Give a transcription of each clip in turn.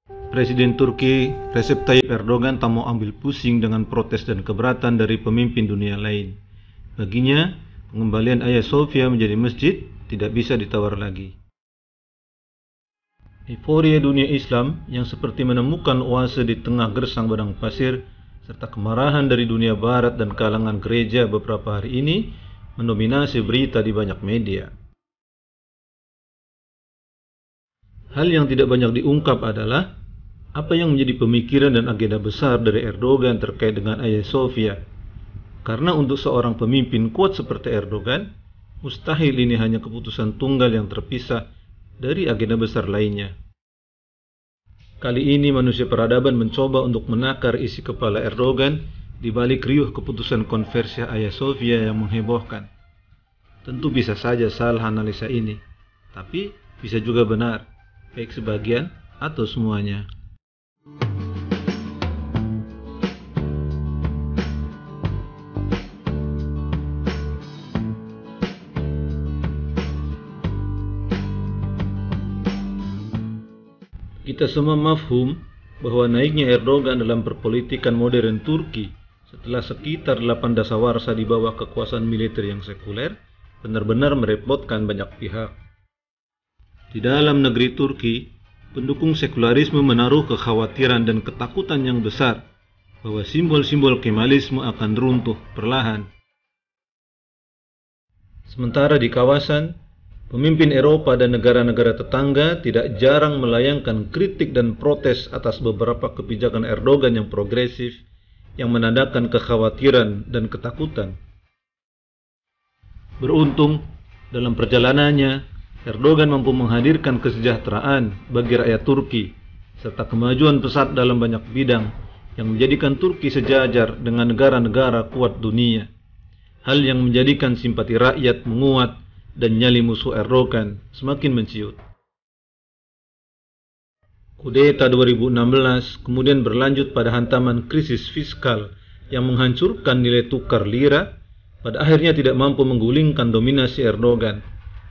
Presiden Turki Recep Tayyip Erdogan tak mau ambil pusing dengan protes dan keberatan dari pemimpin dunia lain. Baginya, pengembalian Hagia Sophia menjadi masjid tidak bisa ditawar lagi. Euforia dunia Islam yang seperti menemukan oase di tengah gersang padang pasir, serta kemarahan dari dunia barat dan kalangan gereja beberapa hari ini mendominasi berita di banyak media. Hal yang tidak banyak diungkap adalah apa yang menjadi pemikiran dan agenda besar dari Erdogan terkait dengan Hagia Sophia. Karena untuk seorang pemimpin kuat seperti Erdogan, mustahil ini hanya keputusan tunggal yang terpisah dari agenda besar lainnya. Kali ini manusia peradaban mencoba untuk menakar isi kepala Erdogan di balik riuh keputusan konversi Hagia Sophia yang menghebohkan. Tentu bisa saja salah analisa ini, tapi bisa juga benar, baik sebagian atau semuanya. Kita semua mafhum bahwa naiknya Erdogan dalam perpolitikan modern Turki setelah sekitar 8 dasawarsa di bawah kekuasaan militer yang sekuler benar-benar merepotkan banyak pihak. Di dalam negeri Turki, pendukung sekularisme menaruh kekhawatiran dan ketakutan yang besar bahwa simbol-simbol Kemalisme akan runtuh perlahan. Sementara di kawasan, pemimpin Eropa dan negara-negara tetangga tidak jarang melayangkan kritik dan protes atas beberapa kebijakan Erdogan yang progresif yang menandakan kekhawatiran dan ketakutan. Beruntung, dalam perjalanannya, Erdogan mampu menghadirkan kesejahteraan bagi rakyat Turki serta kemajuan pesat dalam banyak bidang yang menjadikan Turki sejajar dengan negara-negara kuat dunia. Hal yang menjadikan simpati rakyat menguat dan nyali musuh Erdogan semakin menciut. Kudeta 2016 kemudian berlanjut pada hantaman krisis fiskal yang menghancurkan nilai tukar lira, pada akhirnya tidak mampu menggulingkan dominasi Erdogan,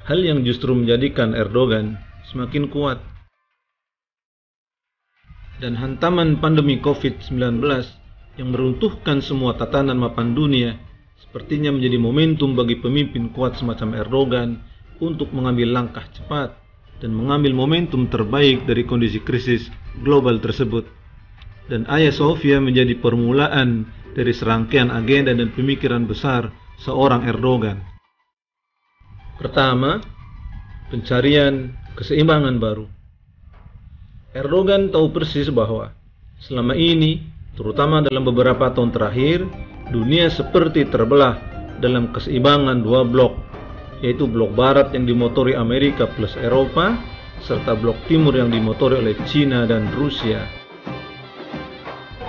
hal yang justru menjadikan Erdogan semakin kuat. Dan hantaman pandemi COVID-19 yang meruntuhkan semua tatanan mapan dunia sepertinya menjadi momentum bagi pemimpin kuat semacam Erdogan untuk mengambil langkah cepat dan mengambil momentum terbaik dari kondisi krisis global tersebut. Dan Hagia Sophia menjadi permulaan dari serangkaian agenda dan pemikiran besar seorang Erdogan. Pertama, pencarian keseimbangan baru. Erdogan tahu persis bahwa selama ini, terutama dalam beberapa tahun terakhir, dunia seperti terbelah dalam keseimbangan dua blok, yaitu blok barat yang dimotori Amerika plus Eropa, serta blok timur yang dimotori oleh China dan Rusia.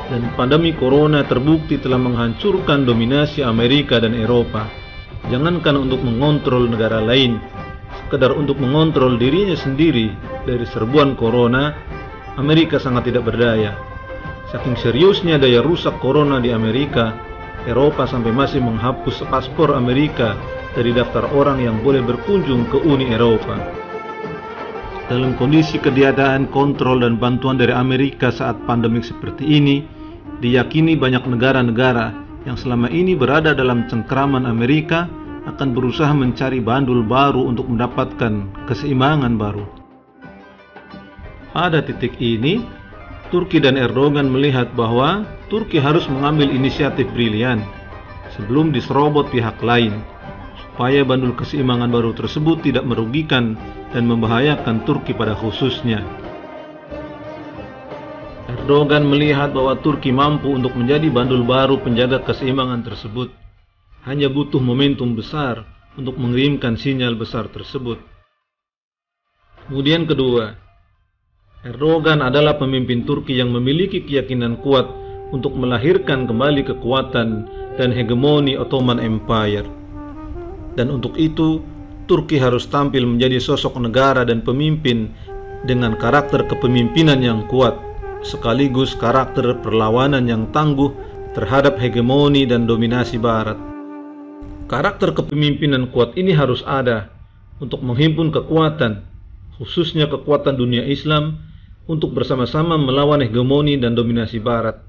Dan pandemi corona terbukti telah menghancurkan dominasi Amerika dan Eropa. Jangankan untuk mengontrol negara lain, sekedar untuk mengontrol dirinya sendiri dari serbuan corona, Amerika sangat tidak berdaya. Saking seriusnya daya rusak corona di Amerika, Eropa sampai masih menghapus paspor Amerika dari daftar orang yang boleh berkunjung ke Uni Eropa. Dalam kondisi ketiadaan kontrol dan bantuan dari Amerika saat pandemik seperti ini, diyakini banyak negara-negara yang selama ini berada dalam cengkraman Amerika akan berusaha mencari bandul baru untuk mendapatkan keseimbangan baru. Pada titik ini, Turki dan Erdogan melihat bahwa Turki harus mengambil inisiatif brilian sebelum diserobot pihak lain, supaya bandul keseimbangan baru tersebut tidak merugikan dan membahayakan Turki pada khususnya. Erdogan melihat bahwa Turki mampu untuk menjadi bandul baru penjaga keseimbangan tersebut. Hanya butuh momentum besar untuk mengirimkan sinyal besar tersebut. Kemudian kedua, Erdogan adalah pemimpin Turki yang memiliki keyakinan kuat untuk melahirkan kembali kekuatan dan hegemoni Ottoman Empire. Dan untuk itu, Turki harus tampil menjadi sosok negara dan pemimpin dengan karakter kepemimpinan yang kuat, sekaligus karakter perlawanan yang tangguh terhadap hegemoni dan dominasi Barat. Karakter kepemimpinan kuat ini harus ada untuk menghimpun kekuatan, khususnya kekuatan dunia Islam, untuk bersama-sama melawan hegemoni dan dominasi Barat.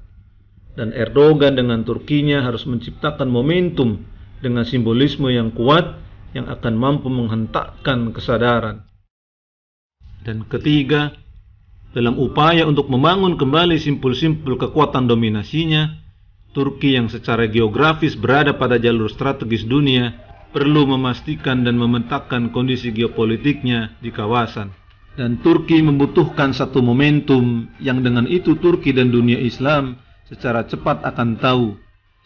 Dan Erdogan dengan Turkinya harus menciptakan momentum dengan simbolisme yang kuat yang akan mampu menghentakkan kesadaran. Dan ketiga, dalam upaya untuk membangun kembali simpul-simpul kekuatan dominasinya, Turki yang secara geografis berada pada jalur strategis dunia perlu memastikan dan memetakan kondisi geopolitiknya di kawasan. Dan Turki membutuhkan satu momentum yang dengan itu Turki dan dunia Islam secara cepat akan tahu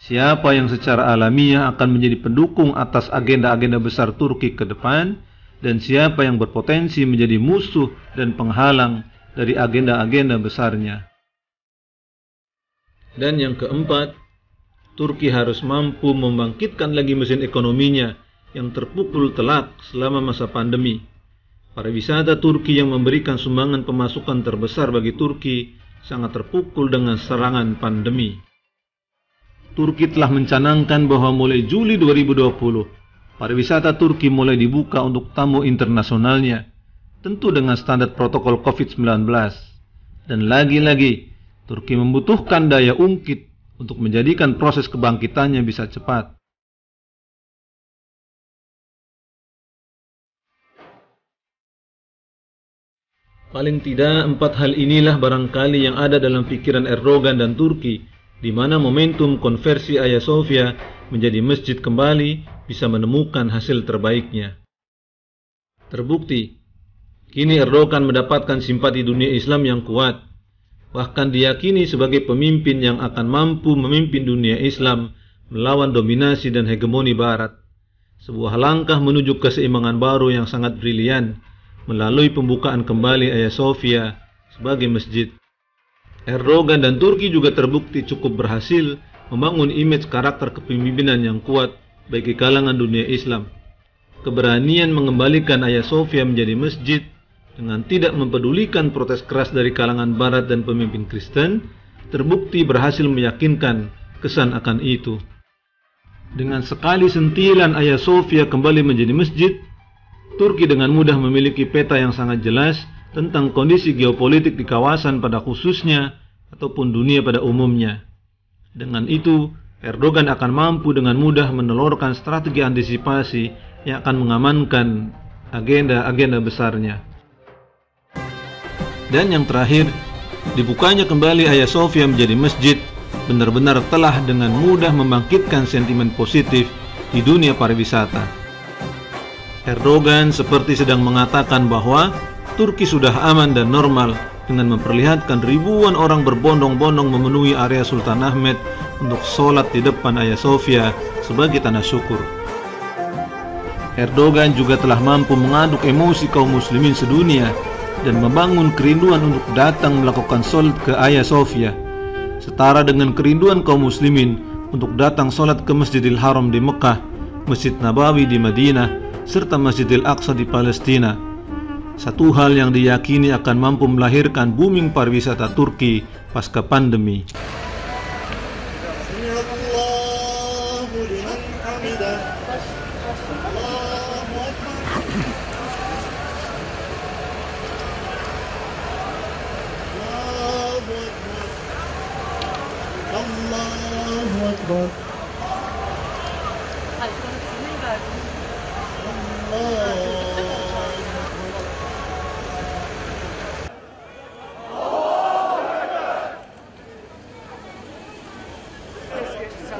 siapa yang secara alamiah akan menjadi pendukung atas agenda-agenda besar Turki ke depan dan siapa yang berpotensi menjadi musuh dan penghalang dari agenda-agenda besarnya. Dan yang keempat, Turki harus mampu membangkitkan lagi mesin ekonominya yang terpukul telak selama masa pandemi. Pariwisata Turki yang memberikan sumbangan pemasukan terbesar bagi Turki sangat terpukul dengan serangan pandemi. Turki telah mencanangkan bahwa mulai Juli 2020, pariwisata Turki mulai dibuka untuk tamu internasionalnya, tentu dengan standar protokol COVID-19. Dan lagi-lagi, Turki membutuhkan daya ungkit untuk menjadikan proses kebangkitannya bisa cepat. Paling tidak 4 hal inilah barangkali yang ada dalam pikiran Erdogan dan Turki, di mana momentum konversi Hagia Sophia menjadi masjid kembali bisa menemukan hasil terbaiknya. Terbukti, kini Erdogan mendapatkan simpati dunia Islam yang kuat, bahkan diyakini sebagai pemimpin yang akan mampu memimpin dunia Islam melawan dominasi dan hegemoni Barat. Sebuah langkah menuju keseimbangan baru yang sangat brilian melalui pembukaan kembali Hagia Sophia sebagai masjid. Erdogan dan Turki juga terbukti cukup berhasil membangun image karakter kepemimpinan yang kuat bagi kalangan dunia Islam. Keberanian mengembalikan Hagia Sophia menjadi masjid dengan tidak mempedulikan protes keras dari kalangan Barat dan pemimpin Kristen terbukti berhasil meyakinkan kesan akan itu. Dengan sekali sentilan Hagia Sophia kembali menjadi masjid, Turki dengan mudah memiliki peta yang sangat jelas tentang kondisi geopolitik di kawasan pada khususnya ataupun dunia pada umumnya. Dengan itu, Erdogan akan mampu dengan mudah menelurkan strategi antisipasi yang akan mengamankan agenda-agenda besarnya. Dan yang terakhir, dibukanya kembali Hagia Sophia menjadi masjid benar-benar telah dengan mudah membangkitkan sentimen positif di dunia pariwisata. Erdogan seperti sedang mengatakan bahwa Turki sudah aman dan normal dengan memperlihatkan ribuan orang berbondong-bondong memenuhi area Sultan Ahmed untuk sholat di depan Hagia Sophia sebagai tanda syukur. Erdogan juga telah mampu mengaduk emosi kaum muslimin sedunia dan membangun kerinduan untuk datang melakukan sholat ke Hagia Sophia, setara dengan kerinduan kaum muslimin untuk datang sholat ke Masjidil Haram di Mekah, Masjid Nabawi di Madinah, serta Masjidil Aqsa di Palestina. Satu hal yang diyakini akan mampu melahirkan booming pariwisata Turki pasca pandemi.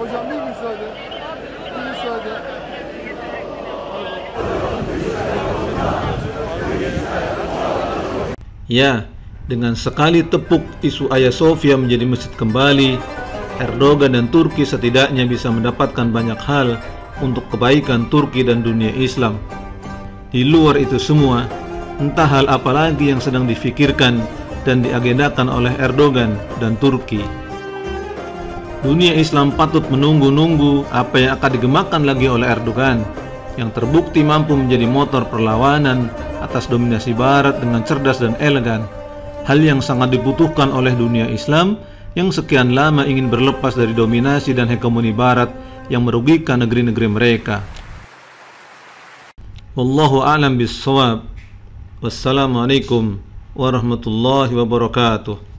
Hocam bir müsaade. Bir müsaade. Ya, dengan sekali tepuk isu Hagia Sophia menjadi masjid kembali, Erdogan dan Turki setidaknya bisa mendapatkan banyak hal untuk kebaikan Turki dan dunia Islam. Di luar itu semua, entah hal apa lagi yang sedang difikirkan dan diagendakan oleh Erdogan dan Turki. Dunia Islam patut menunggu-nunggu apa yang akan digemakan lagi oleh Erdogan, yang terbukti mampu menjadi motor perlawanan atas dominasi Barat dengan cerdas dan elegan, hal yang sangat dibutuhkan oleh dunia Islam yang sekian lama ingin berlepas dari dominasi dan hegemoni Barat yang merugikan negeri-negeri mereka. Wallahu a'lam bis-shawab. Wassalamualaikum warahmatullahi wabarakatuh.